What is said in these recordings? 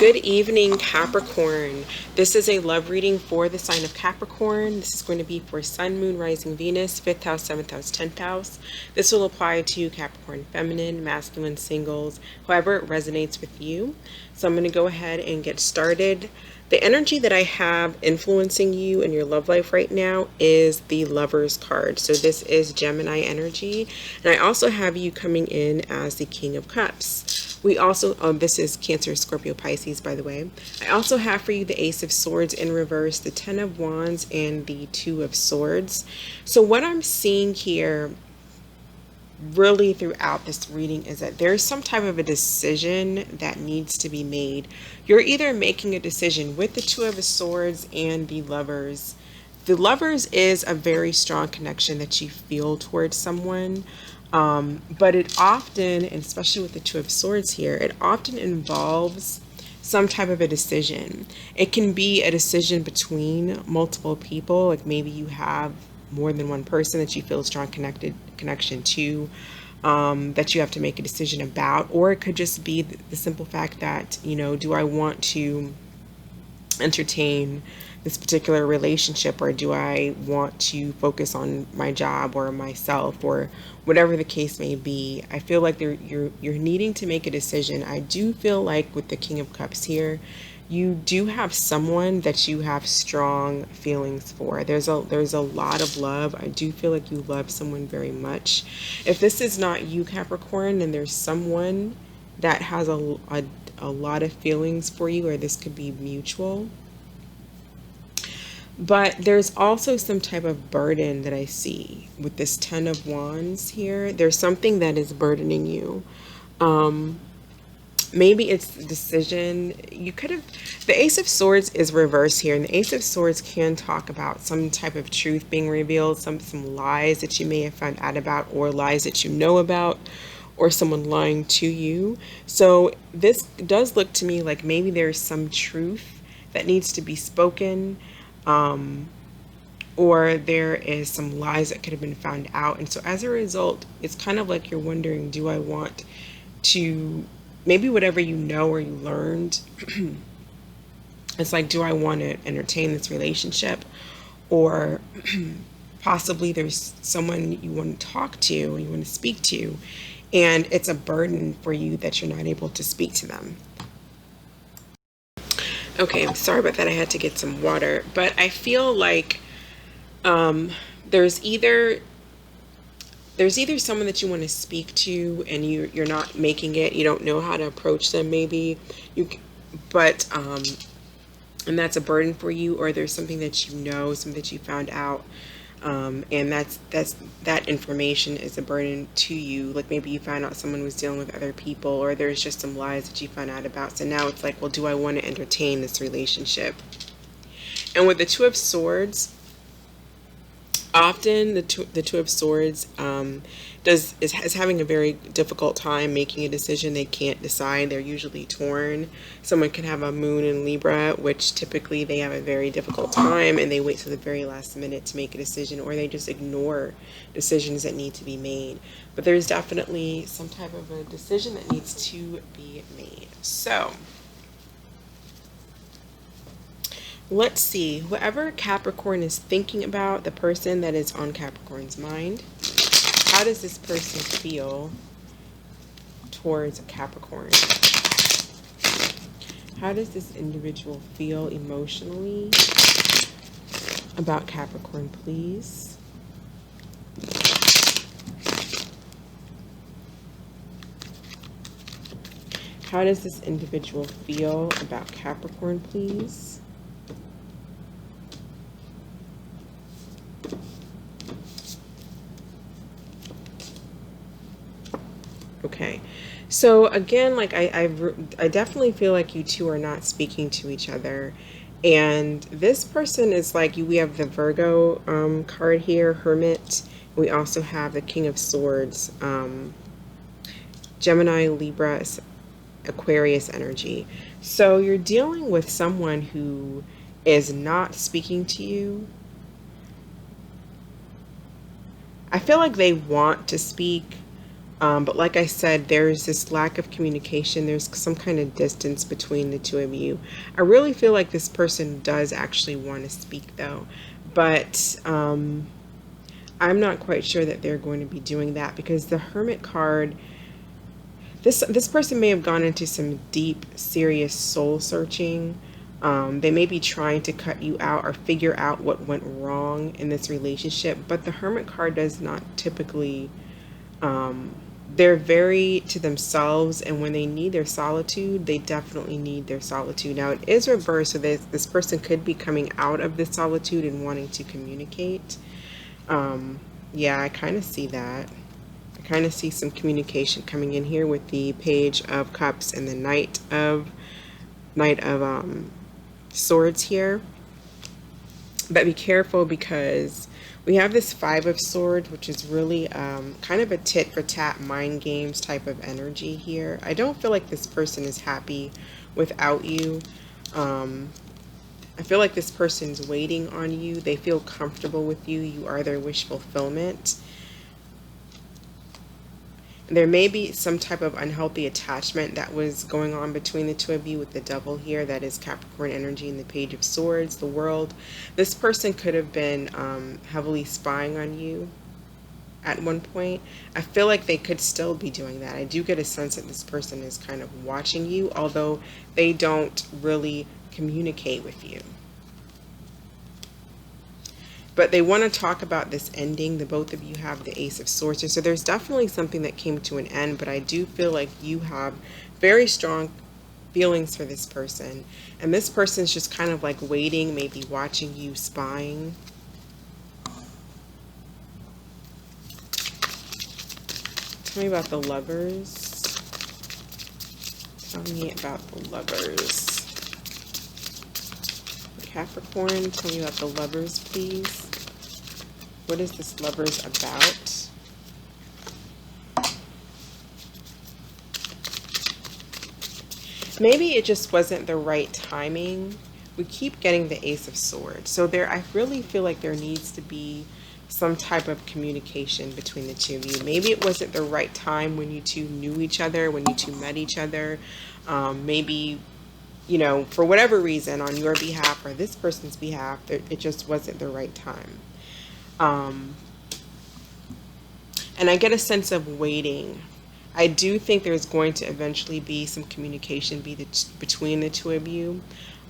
Good evening, Capricorn. This is a love reading for the sign of Capricorn. This is going to be for Sun, Moon, Rising, Venus, 5th house, 7th house, 10th house. This will apply to Capricorn feminine, masculine, singles, however it resonates with you. So I'm going to go ahead and get started. The energy that I have influencing you in your love life right now is the Lovers card. So this is Gemini energy. And I also have you coming in as the King of Cups. We also, this is Cancer, Scorpio, Pisces, by the way. I also have for you the Ace of Swords in reverse, the Ten of Wands, and the Two of Swords. So what I'm seeing here really throughout this reading is that there's some type of a decision that needs to be made. You're either making a decision with the Two of Swords and the Lovers. The Lovers is a very strong connection that you feel towards someone. But it often, and especially with the Two of Swords here, it often involves some type of a decision. It can be a decision between multiple people, like maybe you have more than one person that you feel a strong connection to, that you have to make a decision about, or it could just be the simple fact that, you know, do I want to entertain this particular relationship, or do I want to focus on my job or myself, or whatever the case may be. I feel like you're needing to make a decision. I do feel like with the King of Cups here, you do have someone that you have strong feelings for. There's a lot of love. I do feel like you love someone very much. If this is not you, Capricorn, then there's someone that has a lot of feelings for you, or this could be mutual. But there's also some type of burden that I see with this Ten of Wands here. There's something that is burdening you. Maybe it's the decision. You could have, the Ace of Swords is reversed here, and the Ace of Swords can talk about some type of truth being revealed, some lies that you may have found out about, or lies that you know about, or someone lying to you. So this does look to me like maybe there's some truth that needs to be spoken. Or there is some lies that could have been found out. And so as a result, it's kind of like you're wondering, do I want to, maybe whatever you know or you learned, it's like, do I want to entertain this relationship? Or possibly there's someone you want to talk to, you want to speak to, and it's a burden for you that you're not able to speak to them. Okay, I'm sorry about that. I had to get some water. But I feel like there's either someone that you want to speak to, and you're not making it. You don't know how to approach them. Maybe and that's a burden for you. Or there's something that you know, something that you found out, and that information is a burden to you. Like maybe you found out someone was dealing with other people, or there's just some lies that you found out about. So now it's like, well, do I want to entertain this relationship? And with the Two of Swords, often the two of Swords is having a very difficult time making a decision. They can't decide. They're usually torn. Someone can have a moon in Libra, which typically they have a very difficult time, and they wait till the very last minute to make a decision, or they just ignore decisions that need to be made. But there's definitely some type of a decision that needs to be made. So let's see, whoever Capricorn is thinking about, the person that is on Capricorn's mind, how does this person feel towards Capricorn? How does this individual feel emotionally about Capricorn, please? How does this individual feel about Capricorn, please? Okay, so again, like I definitely feel like you two are not speaking to each other, and this person is like you. We have the Virgo card here, Hermit. We also have the King of Swords, Gemini, Libra, Aquarius energy. So you're dealing with someone who is not speaking to you. I feel like they want to speak, But like I said, there's this lack of communication. There's some kind of distance between the two of you. I really feel like this person does actually want to speak, though. But I'm not quite sure that they're going to be doing that, because the Hermit card, this person may have gone into some deep, serious soul searching. They may be trying to cut you out or figure out what went wrong in this relationship. But the Hermit card does not typically, they're very to themselves, and when they need their solitude, they definitely need their solitude. Now, it is reversed, so this person could be coming out of this solitude and wanting to communicate. Yeah, I kind of see that. I kind of see some communication coming in here with the Page of Cups and the Knight of Swords here. But be careful, because we have this Five of Swords, which is really kind of a tit for tat mind games type of energy here. I don't feel like this person is happy without you. I feel like this person's waiting on you. They feel comfortable with you. You are their wish fulfillment. There may be some type of unhealthy attachment that was going on between the two of you with the Devil here. That is Capricorn energy in the Page of Swords, the World. This person could have been heavily spying on you at one point. I feel like they could still be doing that. I do get a sense that this person is kind of watching you, although they don't really communicate with you. But they want to talk about this ending. The both of you have the Ace of Swords. So there's definitely something that came to an end, but I do feel like you have very strong feelings for this person. And this person's just kind of like waiting, maybe watching you, spying. Tell me about the Lovers. Tell me about the Lovers. Capricorn, tell me about the Lovers, please. What is this Lovers about? Maybe it just wasn't the right timing. We keep getting the Ace of Swords. So I really feel like there needs to be some type of communication between the two of you. Maybe it wasn't the right time when you two knew each other, when you two met each other. Maybe, you know, for whatever reason, on your behalf or this person's behalf, it just wasn't the right time. And I get a sense of waiting. I do think there's going to eventually be some communication between the two of you,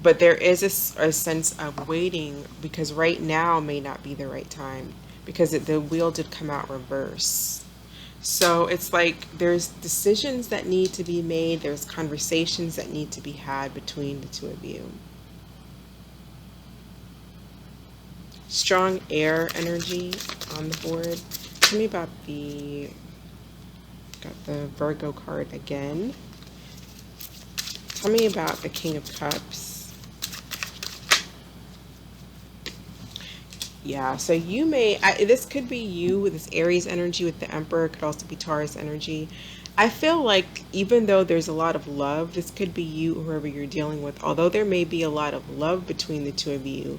but there is a sense of waiting, because right now may not be the right time, because the wheel did come out reverse. So it's like there's decisions that need to be made. There's conversations that need to be had between the two of you. Strong air energy on the board. Tell me about got the Virgo card again. Tell me about the King of Cups. Yeah, so you may, this could be you with this Aries energy with the Emperor. It could also be Taurus energy. I feel like even though there's a lot of love, this could be you, whoever you're dealing with. Although there may be a lot of love between the two of you,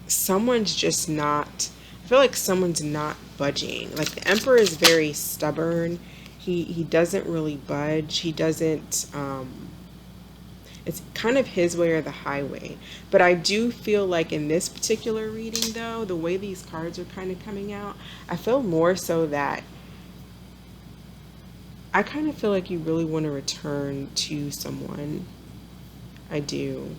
someone's just not, I feel like someone's not budging. Like the Emperor is very stubborn. He doesn't really budge. He doesn't, it's kind of his way or the highway. But I do feel like in this particular reading, though, the way these cards are kind of coming out, I feel more so that I kind of feel like you really want to return to someone. I do.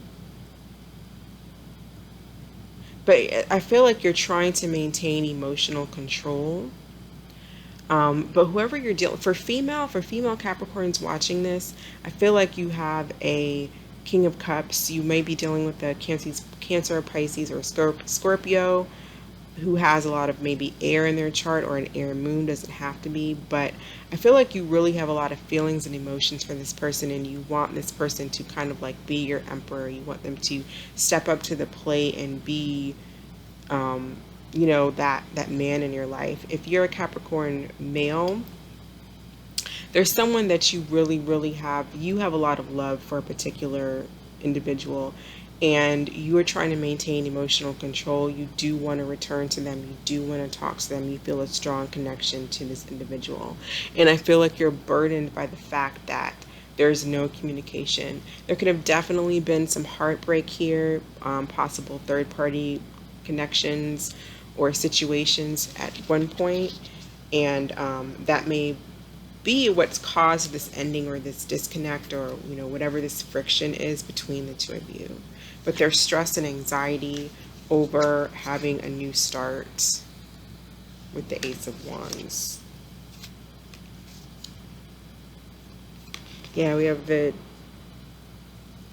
But I feel like you're trying to maintain emotional control. But whoever you're dealing for female Capricorns watching this, I feel like you have a King of Cups. You may be dealing with a Cancer, Pisces, or Scorpio, who has a lot of maybe air in their chart, or an air moon. Doesn't have to be, but I feel like you really have a lot of feelings and emotions for this person, and you want this person to kind of like be your emperor. You want them to step up to the plate and be you know, that man in your life. If you're a Capricorn male, there's someone that you really have a lot of love for a particular individual, and you are trying to maintain emotional control. You do want to return to them. You do want to talk to them. You feel a strong connection to this individual. And I feel like you're burdened by the fact that there's no communication. There could have definitely been some heartbreak here, possible third party connections or situations at one point, and that may be what's caused this ending or this disconnect, or whatever this friction is between the two of you. But there's stress and anxiety over having a new start with the Ace of Wands. Yeah, we have the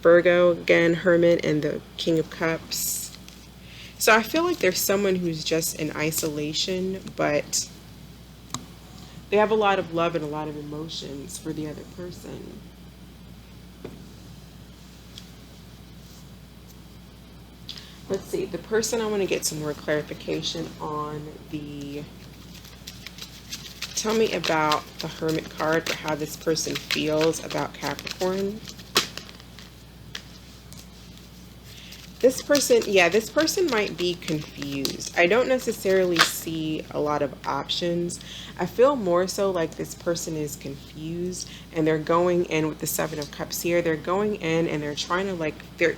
Virgo again, Hermit, and the King of Cups. So I feel like there's someone who's just in isolation, but they have a lot of love and a lot of emotions for the other person. Let's see, the person, I want to get some more clarification on the... Tell me about the Hermit card, for how this person feels about Capricorn. This person, yeah, this person might be confused. I don't necessarily see a lot of options. I feel more so like this person is confused, and they're going in with the Seven of Cups here. They're going in and they're trying to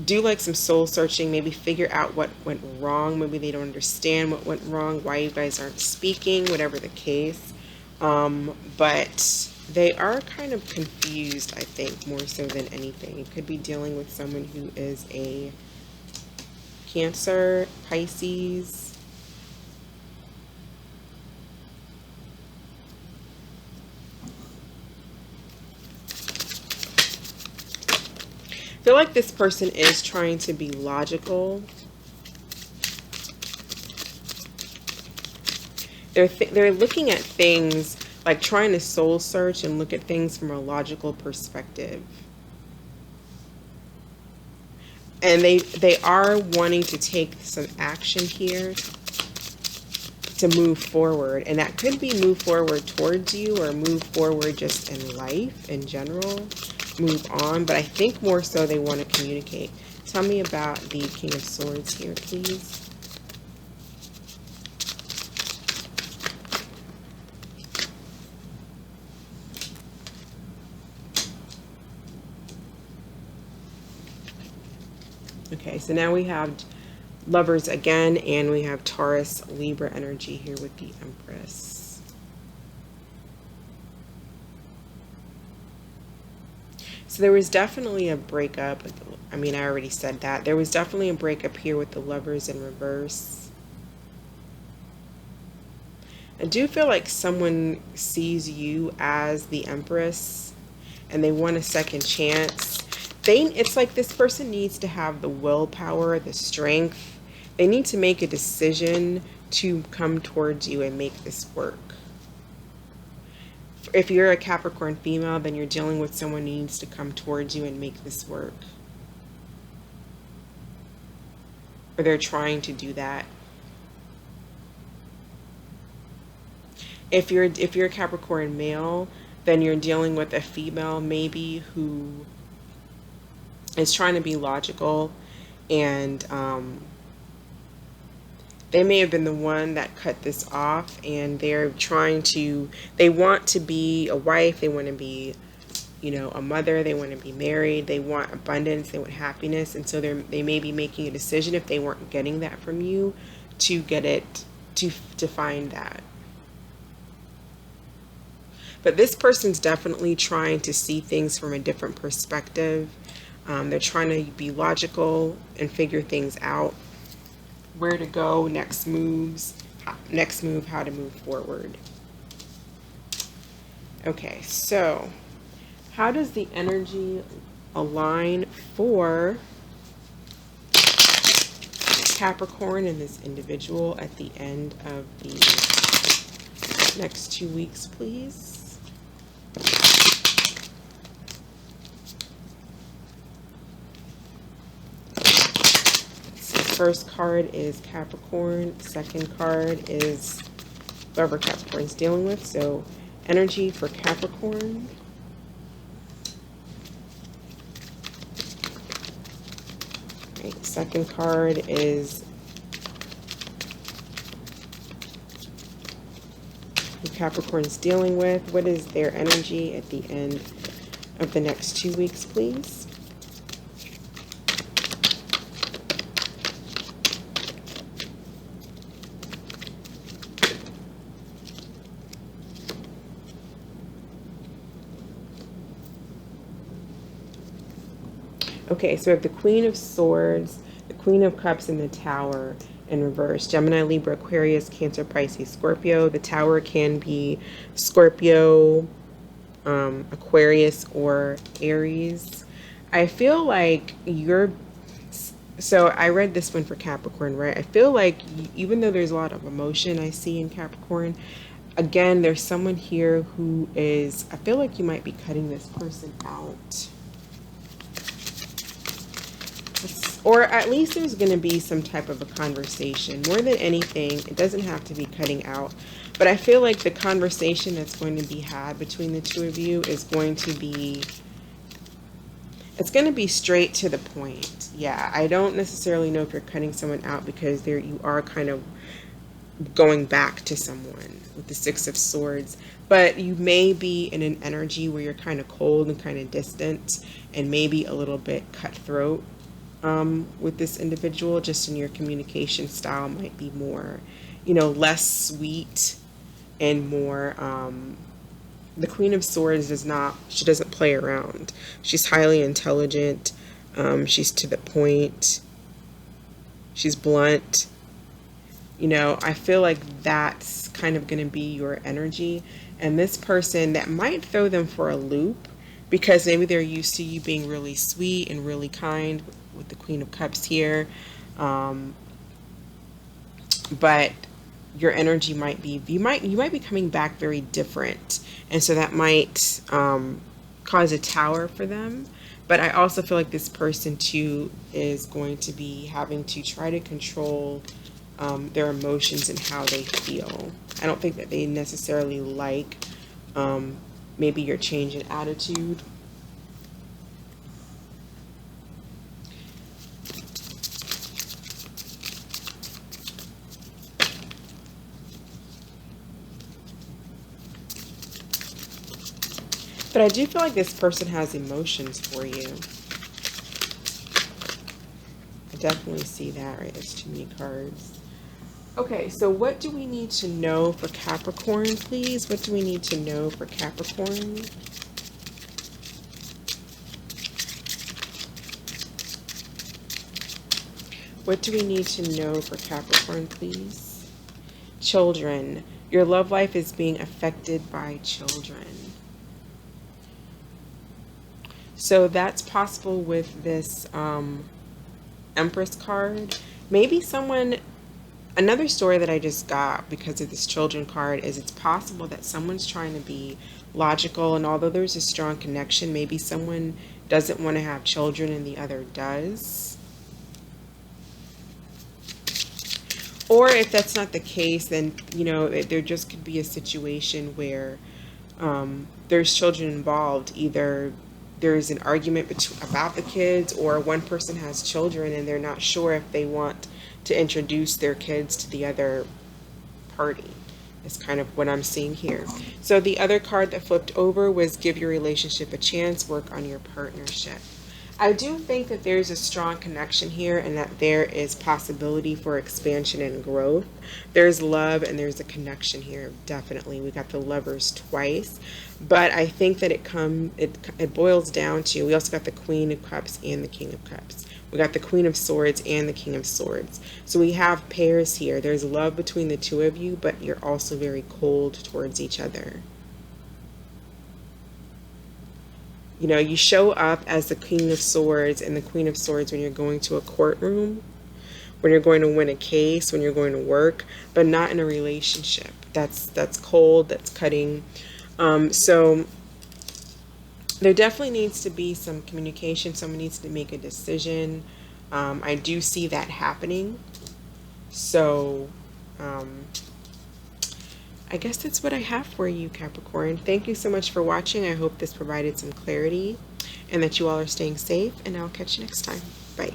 do like some soul searching, maybe figure out what went wrong. Maybe they don't understand what went wrong, why you guys aren't speaking, whatever the case. But they are kind of confused, I think, more so than anything. It could be dealing with someone who is a Cancer, Pisces. I feel like this person is trying to be logical. They're looking at things, like trying to soul search and look at things from a logical perspective. And they are wanting to take some action here to move forward. And that could be move forward towards you, or move forward just in life in general. Move on. But I think more so they want to communicate. Tell me about the King of Swords here, please. Okay, so now we have Lovers again, and we have Taurus, Libra energy here with the Empress. So there was definitely a breakup. I mean, I already said that. There was definitely a breakup here with the Lovers in reverse. I do feel like someone sees you as the Empress, and they want a second chance. It's like this person needs to have the willpower, the strength. They need to make a decision to come towards you and make this work. If you're a Capricorn female, then you're dealing with someone who needs to come towards you and make this work. Or they're trying to do that. If you're a Capricorn male, then you're dealing with a female maybe who is trying to be logical, and they may have been the one that cut this off, and they want to be a wife, they want to be, a mother, they want to be married, they want abundance, they want happiness, and so they may be making a decision, if they weren't getting that from you, to get it, to find that. But this person's definitely trying to see things from a different perspective. They're trying to be logical and figure things out. Where to go, next move, how to move forward. Okay, so how does the energy align for Capricorn and this individual at the end of the next 2 weeks, please? First card is Capricorn. Second card is whoever Capricorn's dealing with. So energy for Capricorn. Okay, second card is who Capricorn's dealing with. What is their energy at the end of the next 2 weeks, please? Okay, so we have the Queen of Swords, the Queen of Cups, and the Tower in reverse. Gemini, Libra, Aquarius, Cancer, Pisces, Scorpio. The Tower can be Scorpio, Aquarius, or Aries. I feel like so I read this one for Capricorn, right? I feel like even though there's a lot of emotion I see in Capricorn, again, there's someone here who is, I feel like you might be cutting this person out. Or at least there's going to be some type of a conversation. More than anything, it doesn't have to be cutting out. But I feel like the conversation that's going to be had between the two of you is going to be, it's going to be straight to the point. Yeah, I don't necessarily know if you're cutting someone out because there you are kind of going back to someone with the Six of Swords. But you may be in an energy where you're kind of cold and kind of distant and maybe a little bit cutthroat. With this individual, just in your communication style might be more, less sweet and more, the Queen of Swords she doesn't play around. She's highly intelligent. She's to the point. She's blunt. I feel like that's kind of going to be your energy. And this person, that might throw them for a loop because maybe they're used to you being really sweet and really kind with the Queen of Cups here, but your energy might be, you might be coming back very different, and so that might cause a tower for them. But I also feel like this person too is going to be having to try to control their emotions and how they feel. I don't think that they necessarily like maybe your change in attitude. But I do feel like this person has emotions for you. I definitely see that, right? There's too many cards. Okay, so what do we need to know for Capricorn, please? What do we need to know for Capricorn? What do we need to know for Capricorn, please? Children. Your love life is being affected by children. So that's possible with this Empress card. Maybe another story that I just got because of this children card is it's possible that someone's trying to be logical, and although there's a strong connection, maybe someone doesn't want to have children and the other does. Or if that's not the case, then, there just could be a situation where there's children involved. Either there's an argument about the kids, or one person has children and they're not sure if they want to introduce their kids to the other party. Is kind of what I'm seeing here. So the other card that flipped over was give your relationship a chance, work on your partnership. I do think that there's a strong connection here and that there is possibility for expansion and growth. There's love and there's a connection here, definitely. We got the Lovers twice, but I think that it boils down to, we also got the Queen of Cups and the King of Cups. We got the Queen of Swords and the King of Swords. So we have pairs here. There's love between the two of you, but you're also very cold towards each other. You show up as the King of Swords and the Queen of Swords when you're going to a courtroom, when you're going to win a case, when you're going to work, but not in a relationship. That's cold, that's cutting. So there definitely needs to be some communication. Someone needs to make a decision. I do see that happening. So I guess that's what I have for you, Capricorn. Thank you so much for watching. I hope this provided some clarity and that you all are staying safe, and I'll catch you next time. Bye.